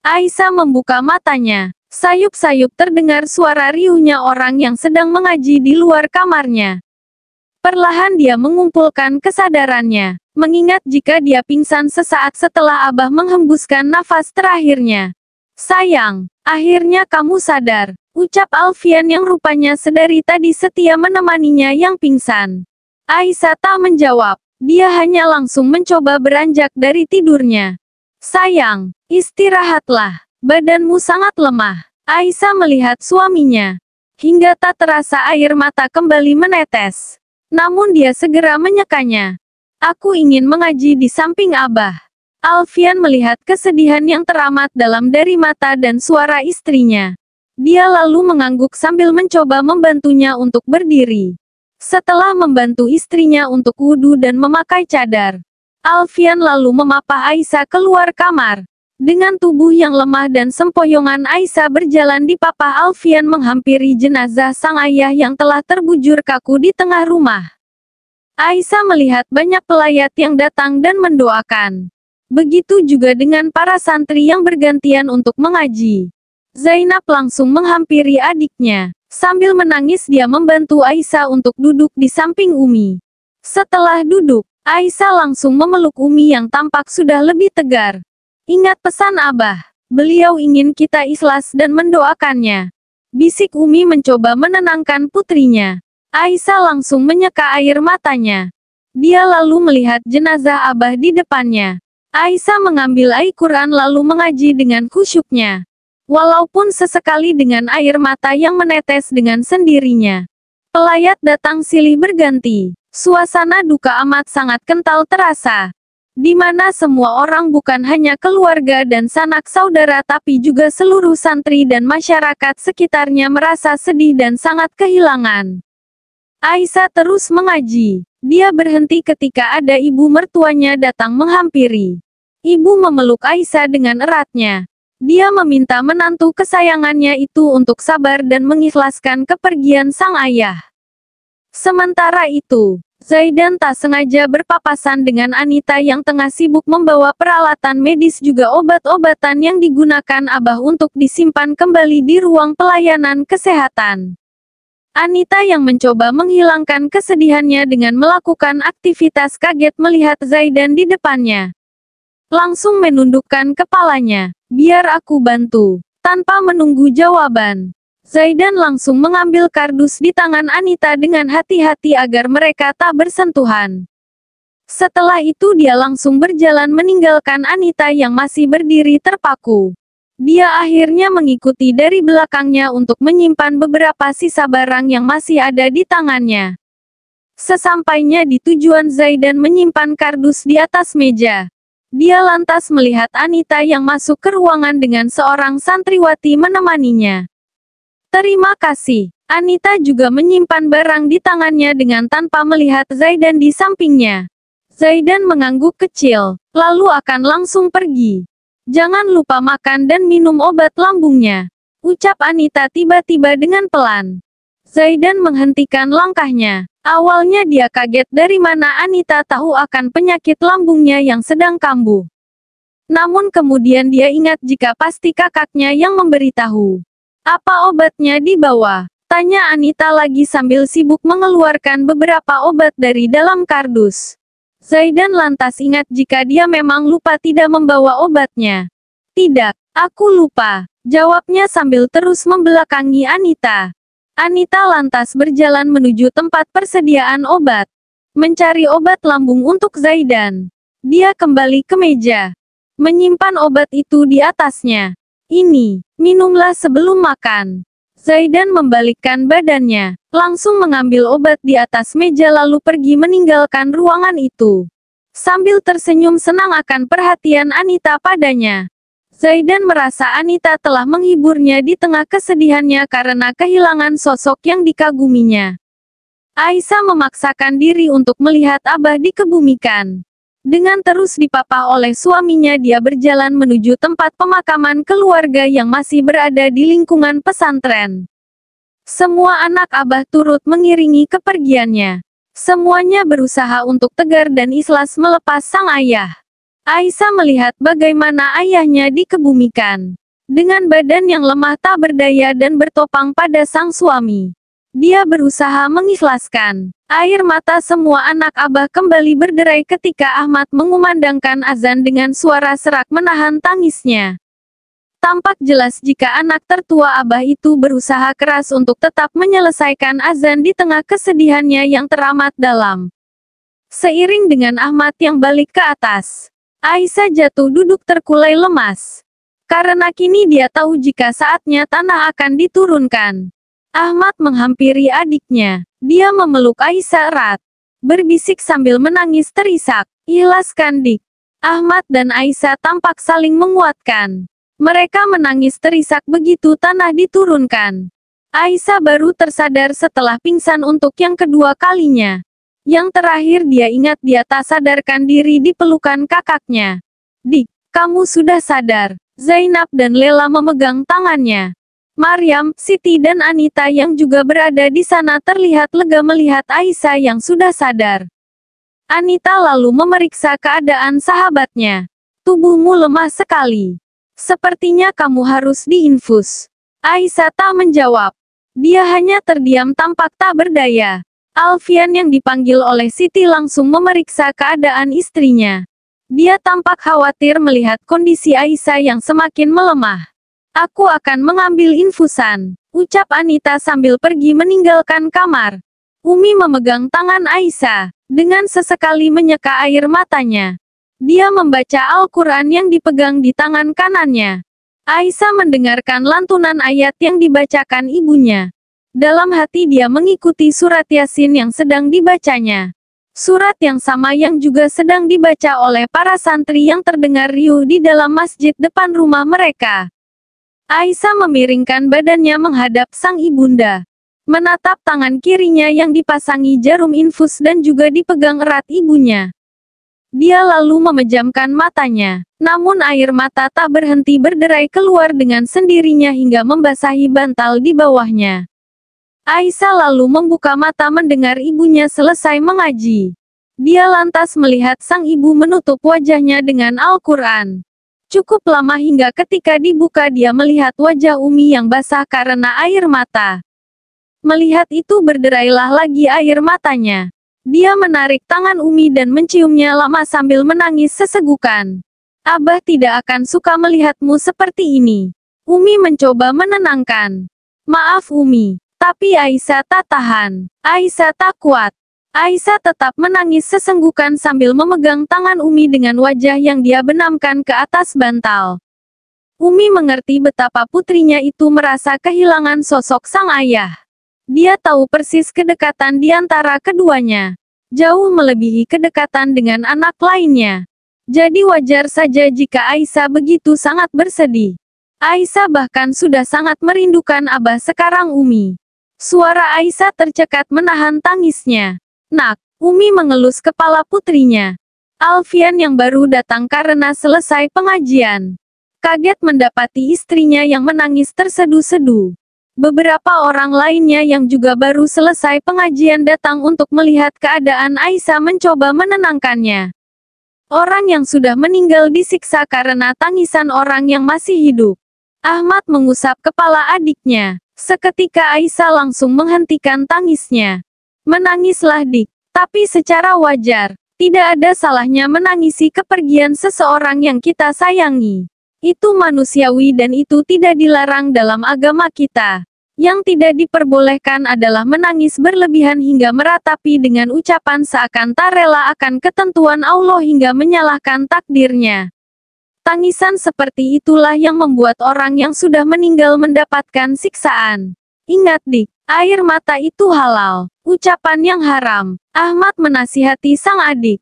Aisyah membuka matanya. Sayup-sayup terdengar suara riuhnya orang yang sedang mengaji di luar kamarnya. Perlahan dia mengumpulkan kesadarannya, mengingat jika dia pingsan sesaat setelah Abah menghembuskan nafas terakhirnya. Sayang, akhirnya kamu sadar, ucap Alfian yang rupanya sedari tadi setia menemaninya yang pingsan. Aisyah tak menjawab, dia hanya langsung mencoba beranjak dari tidurnya. Sayang, istirahatlah, badanmu sangat lemah. Aisyah melihat suaminya, hingga tak terasa air mata kembali menetes. Namun dia segera menyekanya. Aku ingin mengaji di samping Abah. Alfian melihat kesedihan yang teramat dalam dari mata dan suara istrinya. Dia lalu mengangguk sambil mencoba membantunya untuk berdiri. Setelah membantu istrinya untuk wudhu dan memakai cadar, Alfian lalu memapah Aisyah keluar kamar. Dengan tubuh yang lemah dan sempoyongan Aisyah berjalan di papah Alfian menghampiri jenazah sang ayah yang telah terbujur kaku di tengah rumah. Aisyah melihat banyak pelayat yang datang dan mendoakan. Begitu juga dengan para santri yang bergantian untuk mengaji. Zainab langsung menghampiri adiknya. Sambil menangis dia membantu Aisyah untuk duduk di samping Umi. Setelah duduk, Aisyah langsung memeluk Umi yang tampak sudah lebih tegar. Ingat pesan Abah, beliau ingin kita ikhlas dan mendoakannya. Bisik Umi mencoba menenangkan putrinya. Aisyah langsung menyeka air matanya. Dia lalu melihat jenazah Abah di depannya. Aisyah mengambil Al-Quran lalu mengaji dengan khusyuknya. Walaupun sesekali dengan air mata yang menetes dengan sendirinya. Pelayat datang silih berganti. Suasana duka amat sangat kental terasa. Di mana semua orang bukan hanya keluarga dan sanak saudara tapi juga seluruh santri dan masyarakat sekitarnya merasa sedih dan sangat kehilangan. Aisyah terus mengaji. Dia berhenti ketika ada ibu mertuanya datang menghampiri. Ibu memeluk Aisyah dengan eratnya. Dia meminta menantu kesayangannya itu untuk sabar dan mengikhlaskan kepergian sang ayah. Sementara itu, Zaidan tak sengaja berpapasan dengan Anita yang tengah sibuk membawa peralatan medis juga obat-obatan yang digunakan Abah untuk disimpan kembali di ruang pelayanan kesehatan. Anita yang mencoba menghilangkan kesedihannya dengan melakukan aktivitas kaget melihat Zaidan di depannya. Langsung menundukkan kepalanya. Biar aku bantu. Tanpa menunggu jawaban, Zaidan langsung mengambil kardus di tangan Anita dengan hati-hati agar mereka tak bersentuhan. Setelah itu dia langsung berjalan meninggalkan Anita yang masih berdiri terpaku. Dia akhirnya mengikuti dari belakangnya untuk menyimpan beberapa sisa barang yang masih ada di tangannya. Sesampainya di tujuan Zaidan menyimpan kardus di atas meja. Dia lantas melihat Anita yang masuk ke ruangan dengan seorang santriwati menemaninya. Terima kasih. Anita juga menyimpan barang di tangannya dengan tanpa melihat Zaidan di sampingnya. Zaidan mengangguk kecil, lalu akan langsung pergi. Jangan lupa makan dan minum obat lambungnya. Ucap Anita tiba-tiba dengan pelan. Zaidan menghentikan langkahnya. Awalnya dia kaget dari mana Anita tahu akan penyakit lambungnya yang sedang kambuh. Namun kemudian dia ingat jika pasti kakaknya yang memberitahu. Apa obatnya dibawa? Tanya Anita lagi sambil sibuk mengeluarkan beberapa obat dari dalam kardus. Zaidan lantas ingat jika dia memang lupa tidak membawa obatnya. Tidak, aku lupa. Jawabnya sambil terus membelakangi Anita. Anita lantas berjalan menuju tempat persediaan obat. Mencari obat lambung untuk Zaidan. Dia kembali ke meja. Menyimpan obat itu di atasnya. Ini, minumlah sebelum makan. Zaidan membalikkan badannya. Langsung mengambil obat di atas meja lalu pergi meninggalkan ruangan itu. Sambil tersenyum senang akan perhatian Anita padanya. Zaidan merasa Anita telah menghiburnya di tengah kesedihannya karena kehilangan sosok yang dikaguminya. Aisyah memaksakan diri untuk melihat Abah dikebumikan. Dengan terus dipapah oleh suaminya dia berjalan menuju tempat pemakaman keluarga yang masih berada di lingkungan pesantren. Semua anak Abah turut mengiringi kepergiannya. Semuanya berusaha untuk tegar dan ikhlas melepas sang ayah. Aisyah melihat bagaimana ayahnya dikebumikan. Dengan badan yang lemah tak berdaya dan bertopang pada sang suami. Dia berusaha mengikhlaskan. Air mata semua anak Abah kembali berderai ketika Ahmad mengumandangkan azan dengan suara serak menahan tangisnya. Tampak jelas jika anak tertua Abah itu berusaha keras untuk tetap menyelesaikan azan di tengah kesedihannya yang teramat dalam. Seiring dengan Ahmad yang balik ke atas, Aisyah jatuh duduk terkulai lemas. Karena kini dia tahu jika saatnya tanah akan diturunkan. Ahmad menghampiri adiknya. Dia memeluk Aisyah erat. Berbisik sambil menangis terisak. "Ikhlaskan, Dik." Ahmad dan Aisyah tampak saling menguatkan. Mereka menangis terisak begitu tanah diturunkan. Aisyah baru tersadar setelah pingsan untuk yang kedua kalinya. Yang terakhir dia ingat dia tak sadarkan diri di pelukan kakaknya. "Dik, kamu sudah sadar." Zainab dan Lela memegang tangannya. Maryam, Siti dan Anita yang juga berada di sana terlihat lega melihat Aisyah yang sudah sadar. Anita lalu memeriksa keadaan sahabatnya. "Tubuhmu lemah sekali. Sepertinya kamu harus diinfus." Aisyah tak menjawab. Dia hanya terdiam tampak tak berdaya. Alfian yang dipanggil oleh Siti langsung memeriksa keadaan istrinya. Dia tampak khawatir melihat kondisi Aisyah yang semakin melemah. "Aku akan mengambil infusan," ucap Anita sambil pergi meninggalkan kamar. Umi memegang tangan Aisyah. Dengan sesekali menyeka air matanya. Dia membaca Al-Quran yang dipegang di tangan kanannya. Aisyah mendengarkan lantunan ayat yang dibacakan ibunya. Dalam hati dia mengikuti surat Yasin yang sedang dibacanya. Surat yang sama yang juga sedang dibaca oleh para santri yang terdengar riuh di dalam masjid depan rumah mereka. Aisyah memiringkan badannya menghadap sang ibunda. Menatap tangan kirinya yang dipasangi jarum infus dan juga dipegang erat ibunya. Dia lalu memejamkan matanya. Namun air mata tak berhenti berderai keluar dengan sendirinya hingga membasahi bantal di bawahnya. Aisyah lalu membuka mata mendengar ibunya selesai mengaji. Dia lantas melihat sang ibu menutup wajahnya dengan Al-Quran. Cukup lama hingga ketika dibuka dia melihat wajah Umi yang basah karena air mata. Melihat itu berderailah lagi air matanya. Dia menarik tangan Umi dan menciumnya lama sambil menangis sesegukan. "Abah tidak akan suka melihatmu seperti ini." Umi mencoba menenangkan. "Maaf Umi." Tapi Aisyah tak tahan. Aisyah tak kuat. Aisyah tetap menangis sesenggukan sambil memegang tangan Umi dengan wajah yang dia benamkan ke atas bantal. Umi mengerti betapa putrinya itu merasa kehilangan sosok sang ayah. Dia tahu persis kedekatan di antara keduanya. Jauh melebihi kedekatan dengan anak lainnya. Jadi wajar saja jika Aisyah begitu sangat bersedih. Aisyah bahkan sudah sangat merindukan Abah sekarang Umi. Suara Aisyah tercekat menahan tangisnya. "Nak," Umi mengelus kepala putrinya. Alfian yang baru datang karena selesai pengajian. Kaget mendapati istrinya yang menangis tersedu-sedu. Beberapa orang lainnya yang juga baru selesai pengajian datang untuk melihat keadaan Aisyah mencoba menenangkannya. Orang yang sudah meninggal disiksa karena tangisan orang yang masih hidup. Ahmad mengusap kepala adiknya. Seketika Aisyah langsung menghentikan tangisnya. "Menangislah Dik. Tapi secara wajar. Tidak ada salahnya menangisi kepergian seseorang yang kita sayangi. Itu manusiawi dan itu tidak dilarang dalam agama kita. Yang tidak diperbolehkan adalah menangis berlebihan hingga meratapi dengan ucapan seakan tak rela akan ketentuan Allah hingga menyalahkan takdirnya. Tangisan seperti itulah yang membuat orang yang sudah meninggal mendapatkan siksaan. Ingat Dik, air mata itu halal. Ucapan yang haram." Ahmad menasihati sang adik.